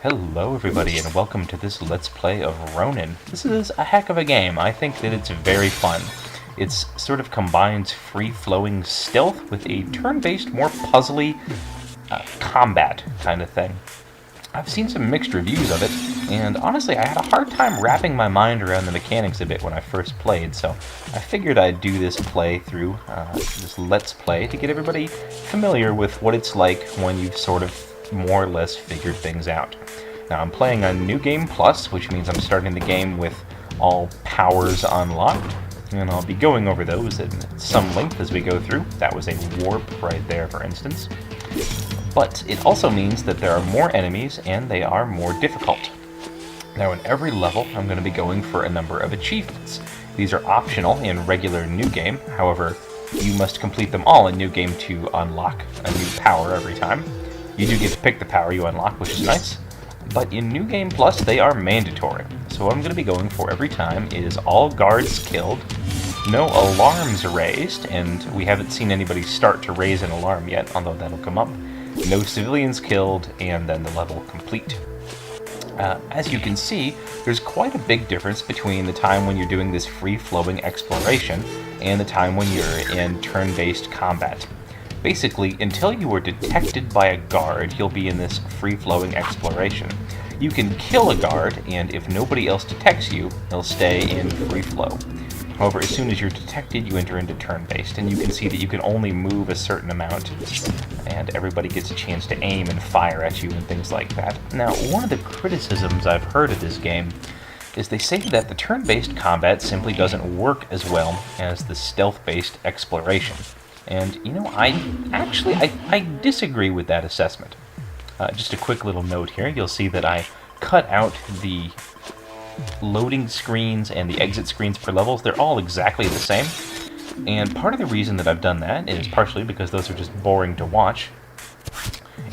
Hello everybody and welcome to this Let's Play of Ronin. This is a heck of a game. I think that it's very fun. It's sort of combines free-flowing stealth with a turn-based, more puzzly combat kind of thing. I've seen some mixed reviews of it, and honestly I had a hard time wrapping my mind around the mechanics of it when I first played, so I figured I'd do this playthrough, this Let's Play, to get everybody familiar with what it's like when you've sort of more or less figured things out. Now I'm playing on New Game Plus, which means I'm starting the game with all powers unlocked, and I'll be going over those at some length as we go through. That was a warp right there, for instance. But it also means that there are more enemies and they are more difficult. Now in every level I'm going to be going for a number of achievements. These are optional in regular New Game, however you must complete them all in New Game to unlock a new power every time. You do get to pick the power you unlock, which is nice, but in New Game Plus they are mandatory. So what I'm going to be going for every time is all guards killed, no alarms raised, and we haven't seen anybody start to raise an alarm yet, although that'll come up, no civilians killed, and then the level complete. As you can see, there's quite a big difference between the time when you're doing this free-flowing exploration and the time when you're in turn-based combat. Basically, until you are detected by a guard, you'll be in this free-flowing exploration. You can kill a guard, and if nobody else detects you, he'll stay in free flow. However, as soon as you're detected, you enter into turn-based, and you can see that you can only move a certain amount, and everybody gets a chance to aim and fire at you and things like that. Now, one of the criticisms I've heard of this game is they say that the turn-based combat simply doesn't work as well as the stealth-based exploration. And, you know, I disagree with that assessment. Just a quick little note here. You'll see that I cut out the loading screens and the exit screens per levels. They're all exactly the same. And part of the reason that I've done that is partially because those are just boring to watch,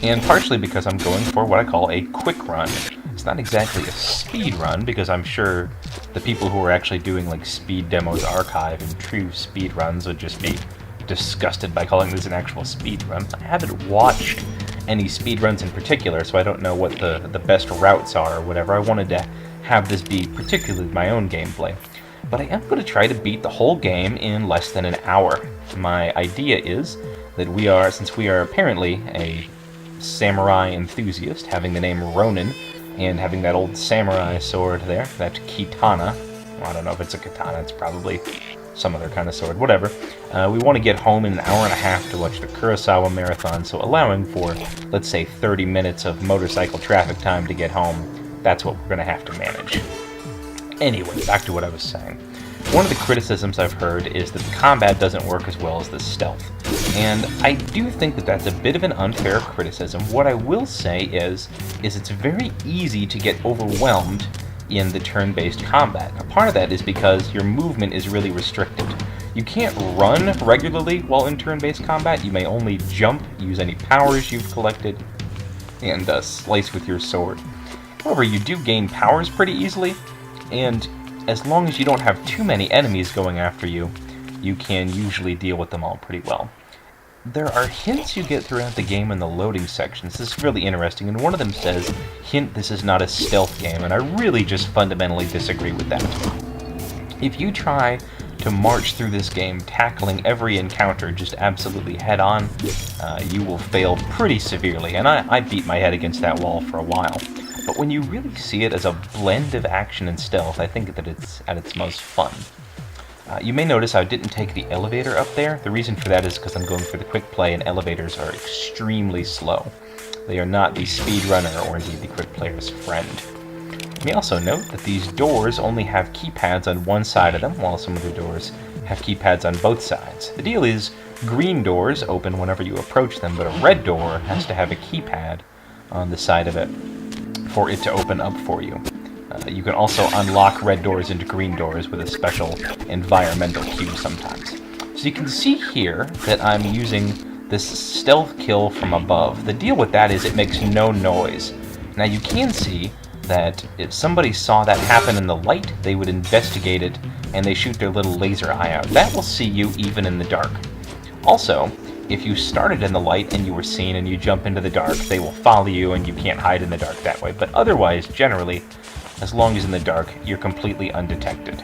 and partially because I'm going for what I call a quick run. It's not exactly a speed run, because I'm sure the people who are actually doing like speed demos archive and true speed runs would just be disgusted by calling this an actual speed run. I haven't watched any speedruns in particular, so I don't know what the best routes are or whatever. I wanted to have this be particularly my own gameplay. But I am going to try to beat the whole game in less than an hour. My idea is that since we are apparently a samurai enthusiast, having the name Ronin, and having that old samurai sword there, that kitana, well, I don't know if it's a katana, it's probably some other kind of sword, whatever. We want to get home in an hour and a half to watch the Kurosawa Marathon, so allowing for, let's say, 30 minutes of motorcycle traffic time to get home, that's what we're going to have to manage. Anyway, back to what I was saying. One of the criticisms I've heard is that the combat doesn't work as well as the stealth, and I do think that that's a bit of an unfair criticism. What I will say is it's very easy to get overwhelmed in the turn-based combat. A part of that is because your movement is really restricted. You can't run regularly while in turn-based combat. You may only jump, use any powers you've collected, and slice with your sword. However, you do gain powers pretty easily, and as long as you don't have too many enemies going after you, you can usually deal with them all pretty well. There are hints you get throughout the game in the loading sections. This is really interesting, and one of them says, "Hint, this is not a stealth game," and I really just fundamentally disagree with that. If you try to march through this game tackling every encounter just absolutely head-on, you will fail pretty severely, and I beat my head against that wall for a while. But when you really see it as a blend of action and stealth, I think that it's at its most fun. You may notice I didn't take the elevator up there. The reason for that is because I'm going for the quick play, and elevators are extremely slow. They are not the speedrunner or indeed the quick player's friend. You may also note that these doors only have keypads on one side of them, while some of the doors have keypads on both sides. The deal is, green doors open whenever you approach them, but a red door has to have a keypad on the side of it for it to open up for you. You can also unlock red doors into green doors with a special environmental cue sometimes. So you can see here that I'm using this stealth kill from above. The deal with that is it makes no noise. Now you can see that if somebody saw that happen in the light, they would investigate it and they shoot their little laser eye out. That will see you even in the dark. Also, If you started in the light and you were seen and you jump into the dark, they will follow you and you can't hide in the dark that way. But otherwise, generally, as long as in the dark, you're completely undetected.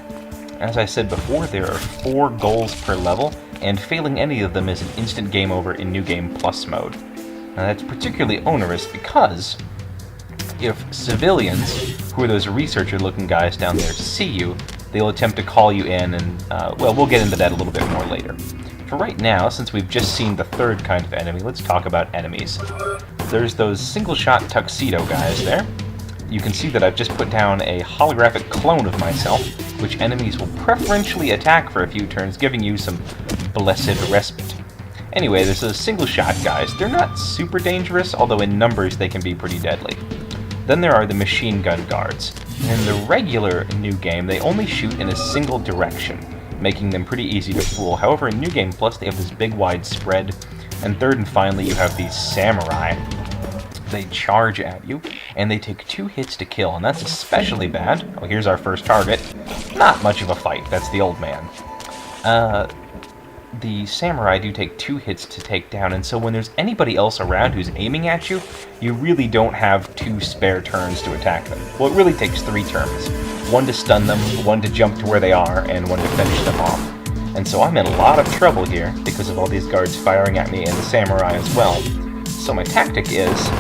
As I said before, there are 4 goals per level, and failing any of them is an instant game over in New Game Plus mode. Now that's particularly onerous because if civilians, who are those researcher-looking guys down there, see you, they'll attempt to call you in, and, well, we'll get into that a little bit more later. For right now, since we've just seen the third kind of enemy, let's talk about enemies. There's those single-shot tuxedo guys there. You can see that I've just put down a holographic clone of myself, which enemies will preferentially attack for a few turns, giving you some blessed respite. Anyway, there's those single-shot guys. They're not super dangerous, although in numbers they can be pretty deadly. Then there are the machine gun guards. In the regular New Game, they only shoot in a single direction, making them pretty easy to fool. However, in New Game Plus, they have this big wide spread. And third and finally, you have these samurai. They charge at you, and they take 2 hits to kill, and that's especially bad. Oh, here's our first target. Not much of a fight, that's the old man. The samurai do take 2 hits to take down, and so when there's anybody else around who's aiming at you, you really don't have 2 spare turns to attack them. Well, it really takes 3 turns. 1 to stun them, 1 to jump to where they are, and 1 to finish them off. And so I'm in a lot of trouble here because of all these guards firing at me and the samurai as well. So my tactic is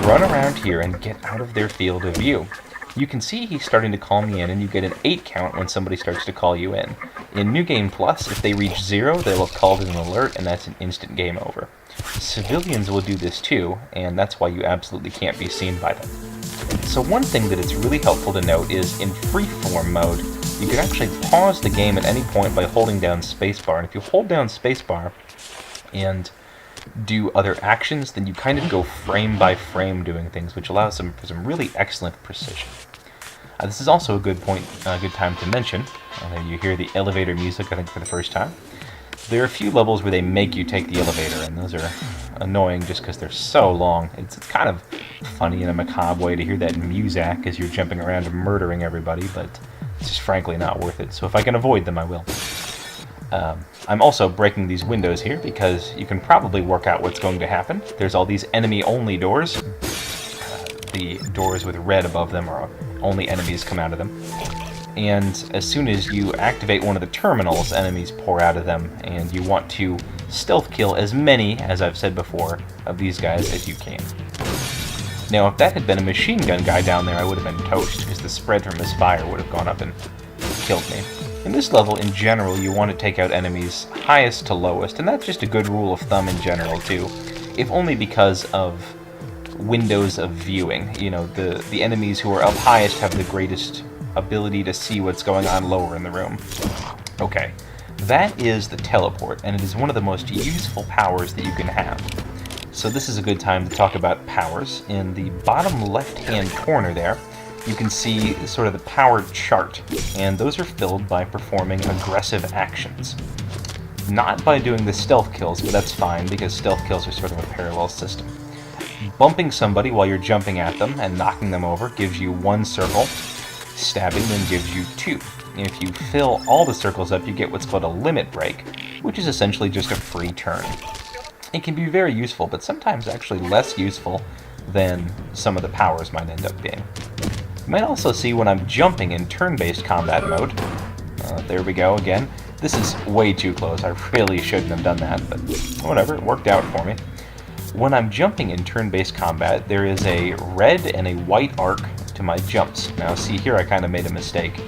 run around here and get out of their field of view. You can see he's starting to call me in, and you get an 8 count when somebody starts to call you in. In New Game Plus, if they reach 0, they'll have called an alert, and that's an instant game over. Civilians will do this too, and that's why you absolutely can't be seen by them. So one thing that it's really helpful to note is in freeform mode, you can actually pause the game at any point by holding down spacebar. And if you hold down spacebar and do other actions, then you kind of go frame by frame doing things, which allows some really excellent precision. This is also a good time to mention. You hear the elevator music, I think, for the first time. There are a few levels where they make you take the elevator, and those are annoying just because they're so long. It's kind of funny in a macabre way to hear that muzak as you're jumping around and murdering everybody, but it's just frankly not worth it. So if I can avoid them, I will. I'm also breaking these windows here because you can probably work out what's going to happen. There's all these enemy-only doors. The doors with red above them are only enemies come out of them. And as soon as you activate one of the terminals, enemies pour out of them, and you want to stealth kill as many, as I've said before, of these guys as you can. Now, if that had been a machine gun guy down there, I would have been toast, because the spread from his fire would have gone up and killed me. In this level, in general, you want to take out enemies highest to lowest, and that's just a good rule of thumb in general, too, if only because of windows of viewing. You know, the enemies who are up highest have the greatest ability to see what's going on lower in the room. Okay, that is the teleport, and it is one of the most useful powers that you can have. So this is a good time to talk about powers. In the bottom left-hand corner there, you can see sort of the power chart, and those are filled by performing aggressive actions. Not by doing the stealth kills, but that's fine, because stealth kills are sort of a parallel system. Bumping somebody while you're jumping at them and knocking them over gives you 1 circle. Stabbing them gives you 2. If you fill all the circles up, you get what's called a limit break, which is essentially just a free turn. It can be very useful, but sometimes actually less useful than some of the powers might end up being. You might also see when I'm jumping in turn-based combat mode. There we go again. This is way too close. I really shouldn't have done that, but whatever, it worked out for me. When I'm jumping in turn-based combat, there is a red and a white arc to my jumps. Now see here, I kind of made a mistake.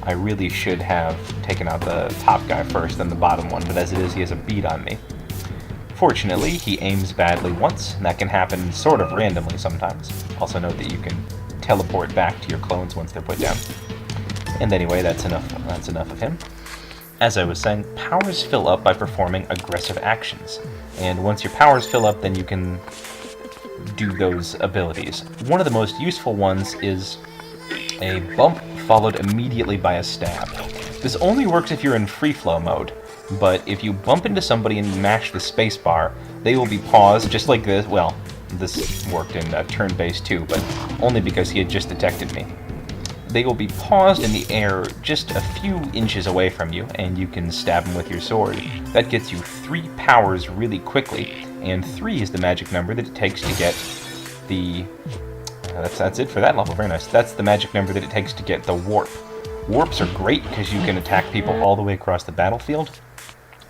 I really should have taken out the top guy first, then the bottom one, but as it is, he has a bead on me. Fortunately, he aims badly once, and that can happen sort of randomly sometimes. Also note that you can teleport back to your clones once they're put down. And anyway, that's enough of him. As I was saying, powers fill up by performing aggressive actions. And once your powers fill up, then you can do those abilities. One of the most useful ones is a bump followed immediately by a stab. This only works if you're in free flow mode, but if you bump into somebody and mash the spacebar, they will be paused just like this. Well, this worked in turn-based too, but only because he had just detected me. they will be paused in the air just a few inches away from you, and you can stab them with your sword. That gets you 3 powers really quickly, and 3 is the magic number that it takes to get the... that's it for that level, very nice. That's the magic number that it takes to get the warp. Warps are great because you can attack people all the way across the battlefield,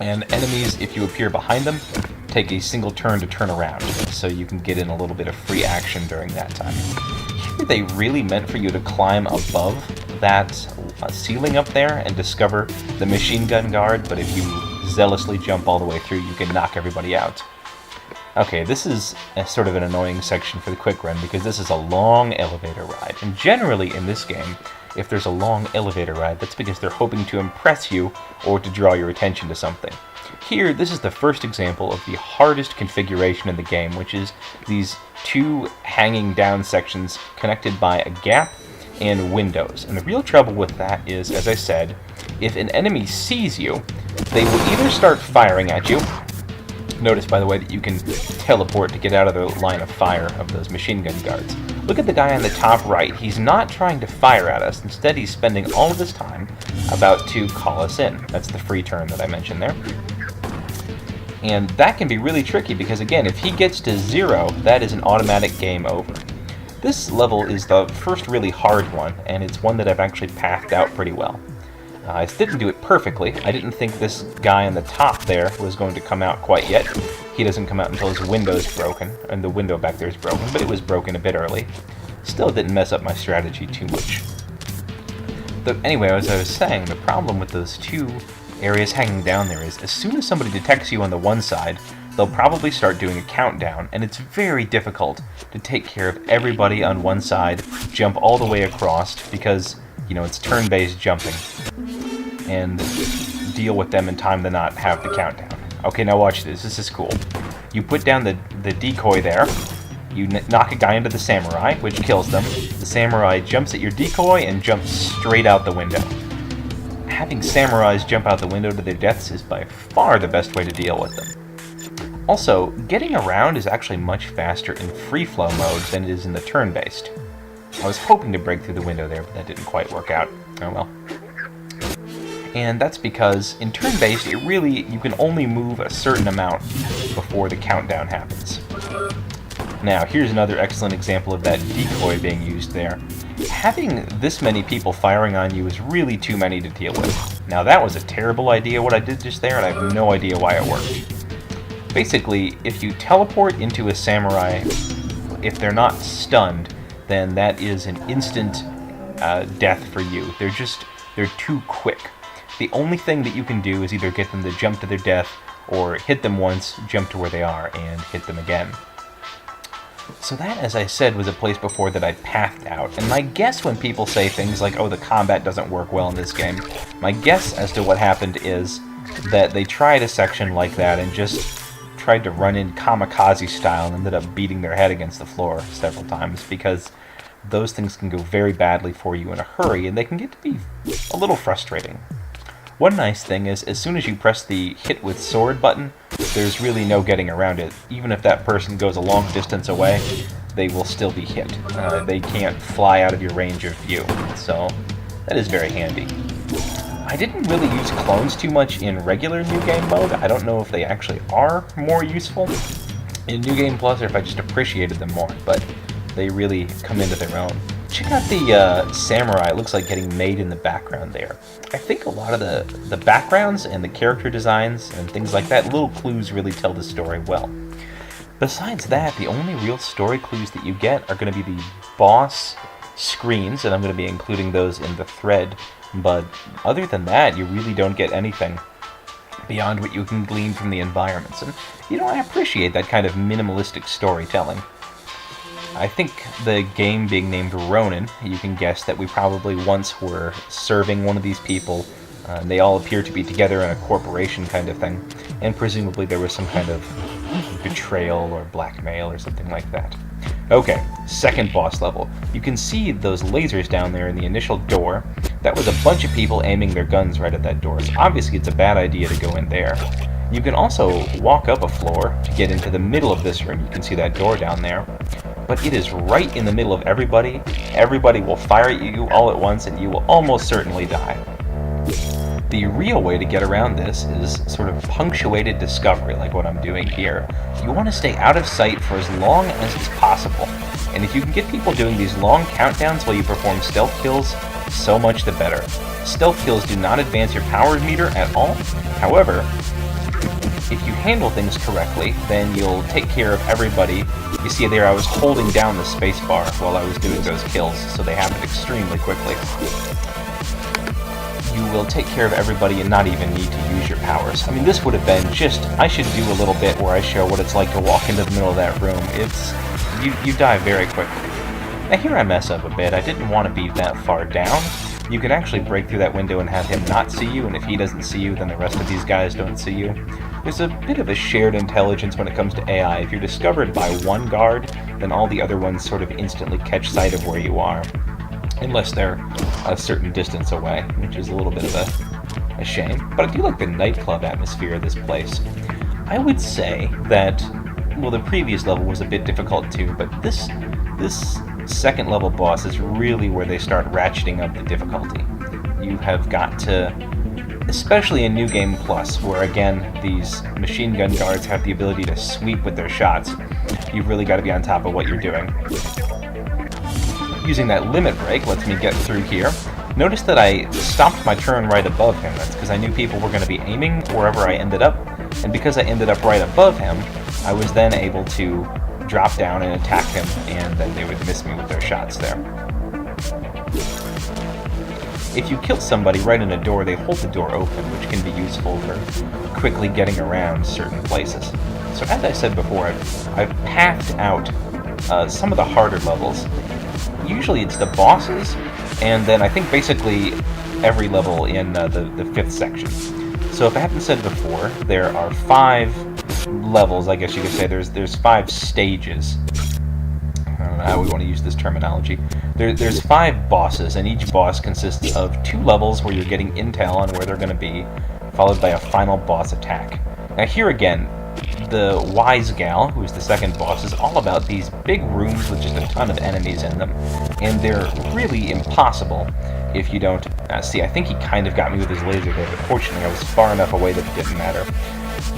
and enemies, if you appear behind them, take a single turn to turn around, so you can get in a little bit of free action during that time. Here they really meant for you to climb above that ceiling up there and discover the machine gun guard, but if you zealously jump all the way through, you can knock everybody out. Okay, this is sort of an annoying section for the quick run because this is a long elevator ride, and generally in this game, if there's a long elevator ride, that's because they're hoping to impress you or to draw your attention to something. Here, this is the first example of the hardest configuration in the game, which is these 2 hanging down sections connected by a gap and windows. And the real trouble with that is, as I said, if an enemy sees you, they will either start firing at you. Notice, by the way, that you can teleport to get out of the line of fire of those machine gun guards. Look at the guy on the top right. He's not trying to fire at us. Instead, he's spending all of his time about to call us in. That's the free turn that I mentioned there. And that can be really tricky because, again, if he gets to 0, that is an automatic game over. This level is the first really hard one, and it's one that I've actually pathed out pretty well. I didn't do it perfectly. I didn't think this guy on the top there was going to come out quite yet. He doesn't come out until his window's broken, and the window back there is broken, but it was broken a bit early. Still didn't mess up my strategy too much. Anyway, as I was saying, the problem with those 2 areas hanging down there is as soon as somebody detects you on the one side, they'll probably start doing a countdown, and it's very difficult to take care of everybody on one side, jump all the way across, because, you know, it's turn-based jumping, and deal with them in time to not have the countdown. Okay, now watch this. This is cool. You put down the decoy there, you knock a guy into the samurai, which kills them. The samurai jumps at your decoy and jumps straight out the window. Having samurais jump out the window to their deaths is by far the best way to deal with them. Also, getting around is actually much faster in free flow mode than it is in the turn-based. I was hoping to break through the window there, but that didn't quite work out. Oh well. And that's because in turn-based, you can only move a certain amount before the countdown happens. Now, here's another excellent example of that decoy being used there. Having this many people firing on you is really too many to deal with. Now, that was a terrible idea what I did just there, and I have no idea why it worked. Basically, if you teleport into a samurai, if they're not stunned, then that is an instant death for you. They're too quick. The only thing that you can do is either get them to jump to their death, or hit them once, jump to where they are, and hit them again. So that, as I said, was a place before that I pathed out. And my guess when people say things like, oh, the combat doesn't work well in this game, my guess as to what happened is that they tried a section like that and just tried to run in kamikaze style and ended up beating their head against the floor several times, because those things can go very badly for you in a hurry, and they can get to be a little frustrating. One nice thing is, as soon as you press the hit with sword button, there's really no getting around it. Even if that person goes a long distance away, they will still be hit. They can't fly out of your range of view, so that is very handy. I didn't really use clones too much in regular New Game mode. I don't know if they actually are more useful in New Game Plus or if I just appreciated them more, but they really come into their own. Check out the samurai. It looks like getting made in the background there. I think a lot of the backgrounds and the character designs and things like that, little clues really tell the story well. Besides that, the only real story clues that you get are going to be the boss screens, and I'm going to be including those in the thread. But other than that, you really don't get anything beyond what you can glean from the environments. And, you know, I appreciate that kind of minimalistic storytelling. I think the game being named Ronin, you can guess that we probably once were serving one of these people. They all appear to be together in a corporation kind of thing, and presumably there was some kind of betrayal or blackmail or something like that. Okay, second boss level. You can see those lasers down there in the initial door. That was a bunch of people aiming their guns right at that door, so obviously it's a bad idea to go in there. You can also walk up a floor to get into the middle of this room. You can see that door down there. but it is right in the middle of everybody. Everybody will fire at you all at once, and you will almost certainly die. The real way to get around this is sort of punctuated discovery, like what I'm doing here. You want to stay out of sight for as long as is possible, and if you can get people doing these long countdowns while you perform stealth kills, so much the better. Stealth kills do not advance your power meter at all. However, if you handle things correctly, then you'll take care of everybody. You see there, I was holding down the spacebar while I was doing those kills, so they happened extremely quickly. You will take care of everybody and not even need to use your powers. I mean, this would have been just, I should do a little bit where I show what it's like to walk into the middle of that room. It's, you die very quickly. Now here I mess up a bit. I didn't want to be that far down. You can actually break through that window and have him not see you, and if he doesn't see you, then the rest of these guys don't see you. There's a bit of a shared intelligence when it comes to AI. If you're discovered by one guard, then all the other ones sort of instantly catch sight of where you are. Unless they're a certain distance away, which is a little bit of a shame. But I do like the nightclub atmosphere of this place. I would say that, well, the previous level was a bit difficult too, but this second level boss is really where they start ratcheting up the difficulty. You have got to, especially in New Game Plus, where again, these machine gun guards have the ability to sweep with their shots, you've really got to be on top of what you're doing. Using that limit break lets me get through here. Notice that I stopped my turn right above him. That's because I knew people were going to be aiming wherever I ended up, and because I ended up right above him, I was then able to drop down and attack him, and then they would miss me with their shots there. If you kill somebody right in a door, they hold the door open, which can be useful for quickly getting around certain places. So as I said before, I've pathed out some of the harder levels. Usually it's the bosses, and then I think basically every level in the 5th section. So if I haven't said before, there are 5 levels, I guess you could say. There's 5 stages. I don't know how we want to use this terminology. There's 5 bosses, and each boss consists of 2 levels where you're getting intel on where they're going to be, followed by a final boss attack. Now here again, the Wise Gal, who is the second boss, is all about these big rooms with just a ton of enemies in them, and they're really impossible if you don't... see, I think he kind of got me with his laser there, but fortunately I was far enough away that it didn't matter.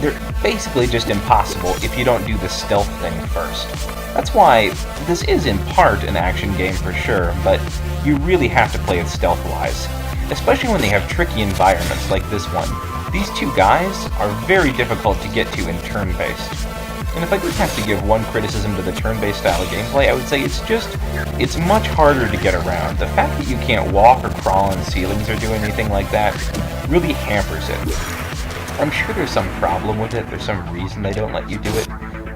They're basically just impossible if you don't do the stealth thing first. That's why this is in part an action game for sure, but you really have to play it stealth-wise, especially when they have tricky environments like this one. These 2 guys are very difficult to get to in turn-based. And if I did have to give one criticism to the turn-based style of gameplay, I would say it's much harder to get around. The fact that you can't walk or crawl on ceilings or do anything like that really hampers it. I'm sure there's some problem with it, there's some reason they don't let you do it,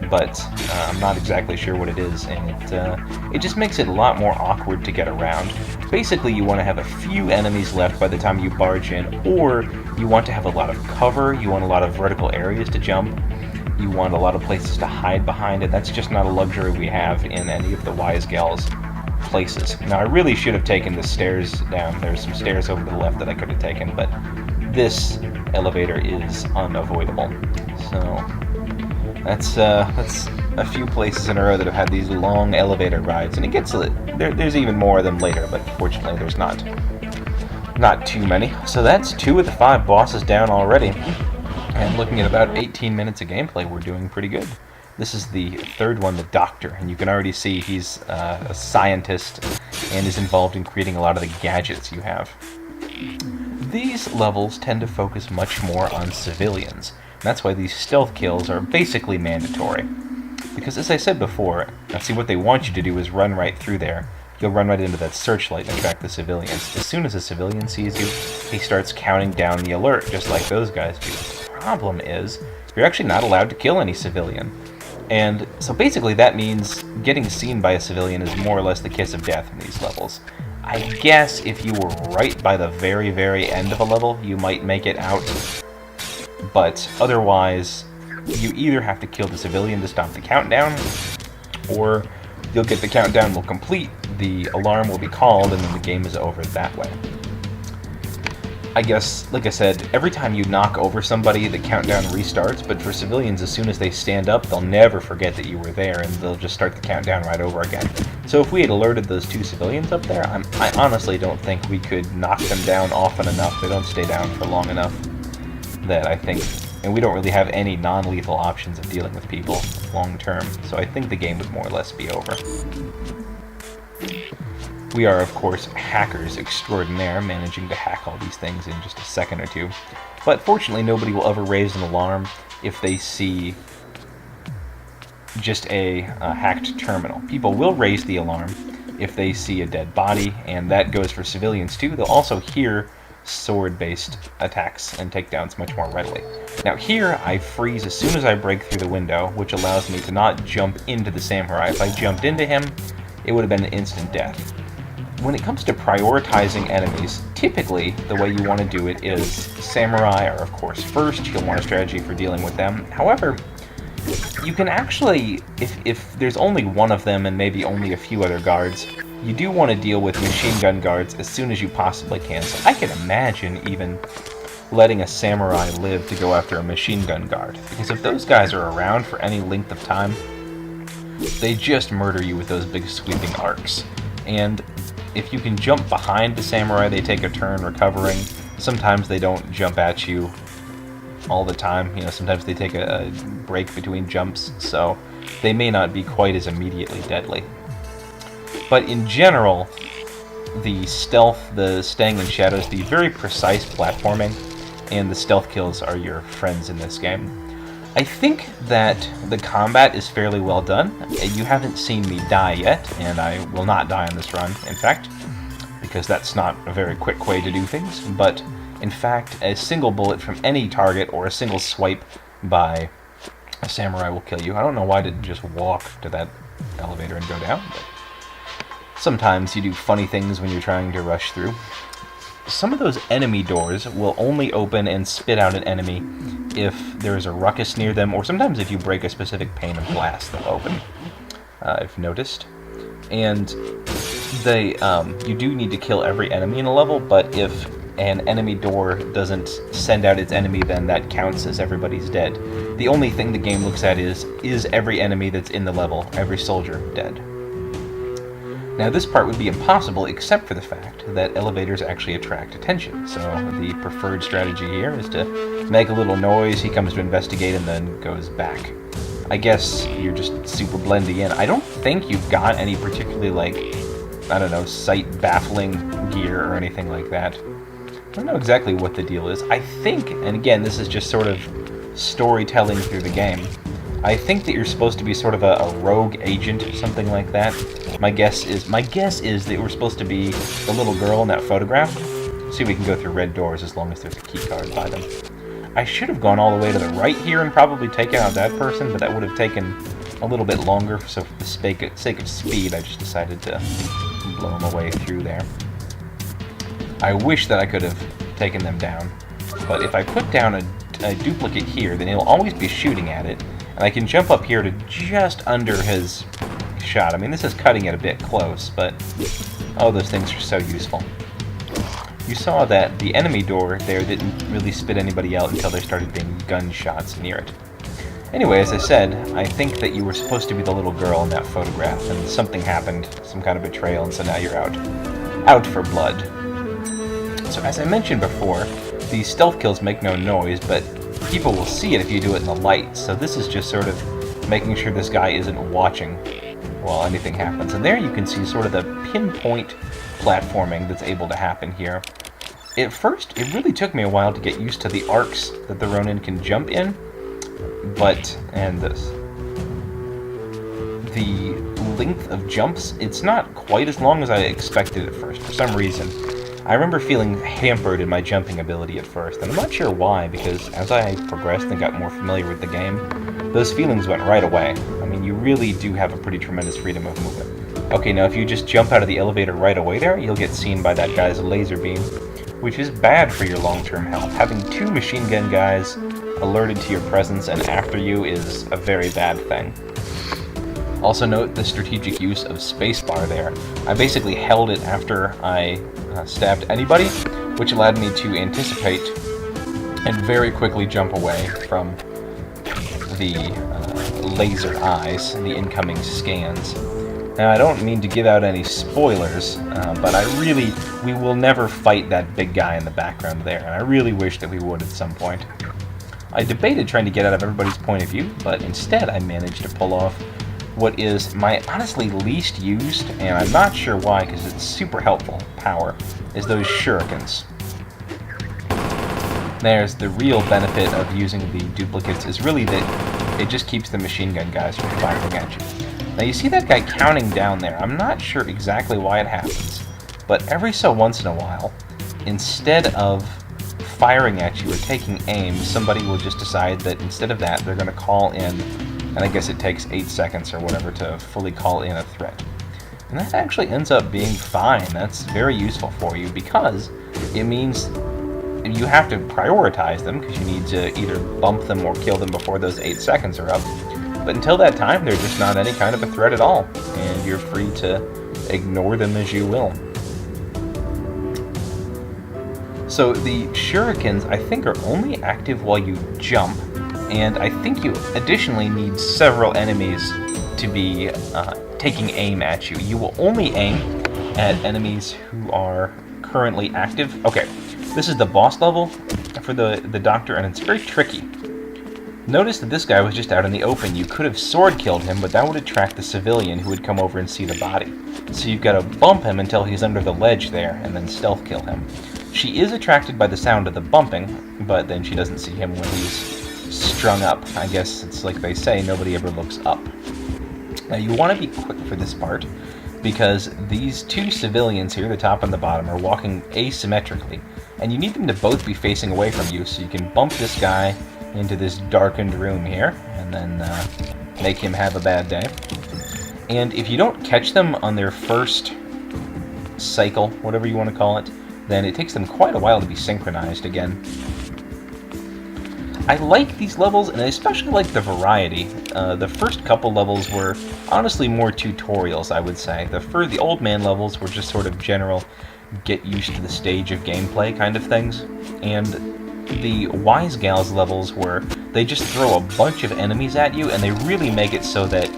but I'm not exactly sure what it is, and it just makes it a lot more awkward to get around. Basically, you want to have a few enemies left by the time you barge in, or you want to have a lot of cover, you want a lot of vertical areas to jump, you want a lot of places to hide behind, and that's just not a luxury we have in any of the Wise Gal's places. Now, I really should have taken the stairs down. There's some stairs over to the left that I could have taken, but this elevator is unavoidable. So that's a few places in a row that have had these long elevator rides, and it gets there's even more of them later, but fortunately there's not too many. So that's 2 of the 5 bosses down already, and looking at about 18 minutes of gameplay, we're doing pretty good. This is the 3rd one, the Doctor, and you can already see he's a scientist and is involved in creating a lot of the gadgets you have. These levels tend to focus much more on civilians. That's why these stealth kills are basically mandatory. Because as I said before, see, what they want you to do is run right through there. You'll run right into that searchlight and attract the civilians. As soon as a civilian sees you, he starts counting down the alert, just like those guys do. The problem is, you're actually not allowed to kill any civilian. And so basically that means getting seen by a civilian is more or less the kiss of death in these levels. I guess if you were right by the very, very end of a level, you might make it out. But otherwise, you either have to kill the civilian to stop the countdown, or you'll get the countdown will complete, the alarm will be called, and then the game is over that way. I guess, like I said, every time you knock over somebody, the countdown restarts, but for civilians, as soon as they stand up, they'll never forget that you were there, and they'll just start the countdown right over again. So if we had alerted those 2 civilians up there, I honestly don't think we could knock them down often enough. They don't stay down for long enough that I think... And we don't really have any non-lethal options of dealing with people long-term, so I think the game would more or less be over. We are, of course, hackers extraordinaire, managing to hack all these things in just a second or two. But fortunately, nobody will ever raise an alarm if they see just a hacked terminal. People will raise the alarm if they see a dead body, and that goes for civilians too. They'll also hear sword-based attacks and takedowns much more readily. Now here, I freeze as soon as I break through the window, which allows me to not jump into the samurai. If I jumped into him, it would have been an instant death. When it comes to prioritizing enemies, typically the way you want to do it is samurai are of course first. You'll want a strategy for dealing with them. However, you can actually, if there's only one of them and maybe only a few other guards, you do want to deal with machine gun guards as soon as you possibly can. So I can imagine even letting a samurai live to go after a machine gun guard. Because if those guys are around for any length of time, they just murder you with those big sweeping arcs. And if you can jump behind the samurai, they take a turn recovering. Sometimes they don't jump at you all the time. You know, sometimes they take a break between jumps, so they may not be quite as immediately deadly. But in general, the stealth, the staying in shadows, the very precise platforming, and the stealth kills are your friends in this game. I think that the combat is fairly well done. You haven't seen me die yet, and I will not die on this run, in fact, because that's not a very quick way to do things. But, in fact, a single bullet from any target or a single swipe by a samurai will kill you. I don't know why I didn't just walk to that elevator and go down, but sometimes you do funny things when you're trying to rush through. Some of those enemy doors will only open and spit out an enemy if there is a ruckus near them, or sometimes if you break a specific pane of glass, they'll open. I've noticed. And they, you do need to kill every enemy in a level, but if an enemy door doesn't send out its enemy, then that counts as everybody's dead. The only thing the game looks at is every enemy that's in the level, every soldier, dead? Now this part would be impossible except for the fact that elevators actually attract attention, so the preferred strategy here is to make a little noise, he comes to investigate and then goes back. I guess you're just super blendy in. I don't think you've got any particularly, like, I don't know, sight-baffling gear or anything like that. I don't know exactly what the deal is. I think, and again, this is just sort of storytelling through the game, I think that you're supposed to be sort of a rogue agent or something like that. My guess is that we're supposed to be the little girl in that photograph. See if we can go through red doors as long as there's a key card by them. I should have gone all the way to the right here and probably taken out that person, but that would have taken a little bit longer, so for the sake of speed, I just decided to blow them away through there. I wish that I could have taken them down, but if I put down a duplicate here, then he'll always be shooting at it, and I can jump up here to just under his shot. I mean, this is cutting it a bit close, but oh, those things are so useful. You saw that the enemy door there didn't really spit anybody out until there started being gunshots near it. Anyway, as I said, I think that you were supposed to be the little girl in that photograph, and something happened, some kind of betrayal, and so now you're out for blood. So as I mentioned before, the stealth kills make no noise, but people will see it if you do it in the light, so this is just sort of making sure this guy isn't watching while anything happens. And there you can see sort of the pinpoint platforming that's able to happen here. At first, it really took me a while to get used to the arcs that the Ronin can jump in, and the length of jumps, it's not quite as long as I expected at first. For some reason, I remember feeling hampered in my jumping ability at first, and I'm not sure why, because as I progressed and got more familiar with the game, those feelings went right away. I mean, you really do have a pretty tremendous freedom of movement. Okay, now if you just jump out of the elevator right away there, you'll get seen by that guy's laser beam, which is bad for your long-term health. Having two machine gun guys alerted to your presence and after you is a very bad thing. Also note the strategic use of spacebar there. I basically held it after I stabbed anybody, which allowed me to anticipate and very quickly jump away from the laser eyes, the incoming scans. Now, I don't mean to give out any spoilers, but we will never fight that big guy in the background there, and I really wish that we would at some point. I debated trying to get out of everybody's point of view, but instead I managed to pull off what is my honestly least used, and I'm not sure why because it's super helpful, power, is those shurikens. There's the real benefit of using the duplicates is really that it just keeps the machine gun guys from firing at you. Now you see that guy counting down there. I'm not sure exactly why it happens, but every so once in a while, instead of firing at you or taking aim, somebody will just decide that instead of that, they're going to call in, and I guess it takes 8 seconds or whatever to fully call in a threat. And that actually ends up being fine. That's very useful for you because it means you have to prioritize them because you need to either bump them or kill them before those 8 seconds are up. But until that time, they're just not any kind of a threat at all, and you're free to ignore them as you will. So the shurikens, I think, are only active while you jump, and I think you additionally need several enemies to be taking aim at you. You will only aim at enemies who are currently active. Okay, this is the boss level for the doctor, and it's very tricky. Notice that this guy was just out in the open. You could have sword killed him, but that would attract the civilian who would come over and see the body. So you've got to bump him until he's under the ledge there, and then stealth kill him. She is attracted by the sound of the bumping, but then she doesn't see him when he's strung up. I guess it's like they say, nobody ever looks up. Now you want to be quick for this part, because these two civilians here, the top and the bottom, are walking asymmetrically, and you need them to both be facing away from you, so you can bump this guy into this darkened room here, and then make him have a bad day. And if you don't catch them on their first cycle, whatever you want to call it, then it takes them quite a while to be synchronized again. I like these levels, and I especially like the variety. The first couple levels were honestly more tutorials, I would say. The old man levels were just sort of general, get used to the stage of gameplay kind of things. And the Wise Gals levels were, they just throw a bunch of enemies at you, and they really make it so that,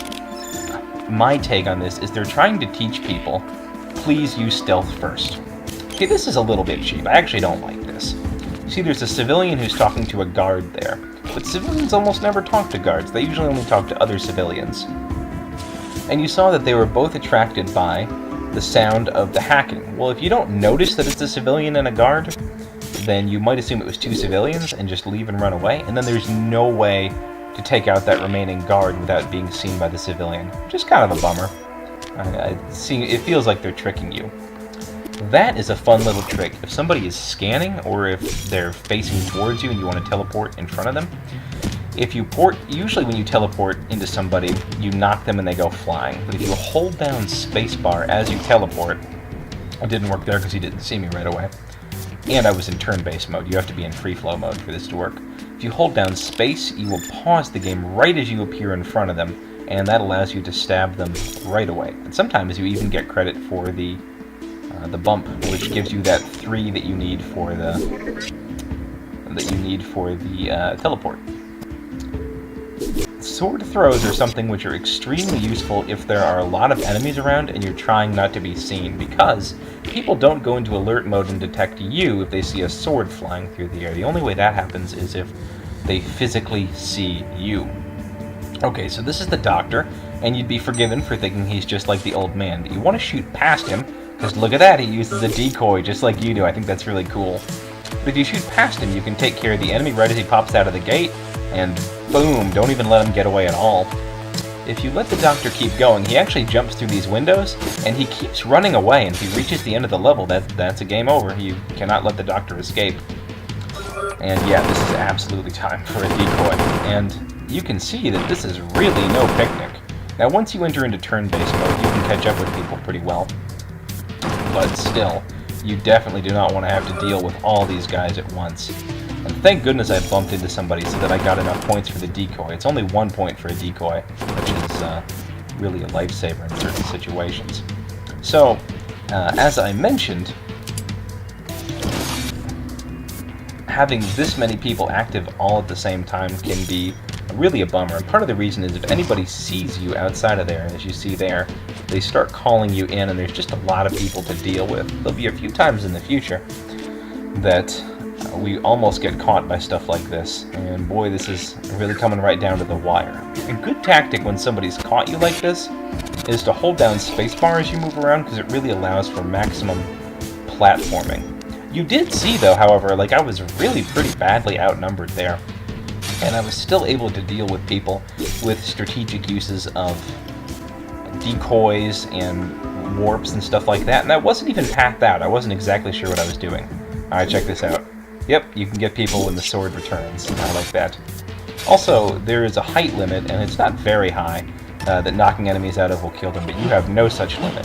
my take on this is they're trying to teach people, please use stealth first. Okay, this is a little bit cheap. I actually don't like this. See, there's a civilian who's talking to a guard there, but civilians almost never talk to guards. They usually only talk to other civilians. And you saw that they were both attracted by the sound of the hacking. Well, if you don't notice that it's a civilian and a guard, then you might assume it was two civilians and just leave and run away, and then there's no way to take out that remaining guard without being seen by the civilian. Just kind of a bummer. It feels like they're tricking you. That is a fun little trick. If somebody is scanning, or if they're facing towards you and you want to teleport in front of them, usually when you teleport into somebody, you knock them and they go flying. But if you hold down spacebar as you teleport, it didn't work there because he didn't see me right away. And I was in turn-based mode. You have to be in free flow mode for this to work. If you hold down space, you will pause the game right as you appear in front of them, and that allows you to stab them right away. And sometimes you even get credit for the bump, which gives you that 3 that you need for the teleport. Sword throws are something which are extremely useful if there are a lot of enemies around and you're trying not to be seen, because people don't go into alert mode and detect you if they see a sword flying through the air. The only way that happens is if they physically see you. Okay, so this is the doctor, and you'd be forgiven for thinking he's just like the old man, but you want to shoot past him, because look at that, he uses a decoy just like you do. I think that's really cool. But if you shoot past him, you can take care of the enemy right as he pops out of the gate, and boom, don't even let him get away at all. If you let the doctor keep going, he actually jumps through these windows, and he keeps running away, and if he reaches the end of the level, that's a game over. You cannot let the doctor escape. And yeah, this is absolutely time for a decoy. And you can see that this is really no picnic. Now, once you enter into turn-based mode, you can catch up with people pretty well. But still, you definitely do not want to have to deal with all these guys at once. And thank goodness I bumped into somebody so that I got enough points for the decoy. It's only 1 point for a decoy, which is really a lifesaver in certain situations. So, as I mentioned, having this many people active all at the same time can be really a bummer. And part of the reason is if anybody sees you outside of there, as you see there, they start calling you in, and there's just a lot of people to deal with. There'll be a few times in the future that we almost get caught by stuff like this, and boy, this is really coming right down to the wire. A good tactic when somebody's caught you like this is to hold down spacebar as you move around, because it really allows for maximum platforming. You did see, though, however, like I was really pretty badly outnumbered there, and I was still able to deal with people with strategic uses of decoys and warps and stuff like that, and I wasn't even packed out. I wasn't exactly sure what I was doing. Alright, check this out. Yep, you can get people when the sword returns. I like that. Also, there is a height limit, and it's not very high, that knocking enemies out of will kill them, but you have no such limit.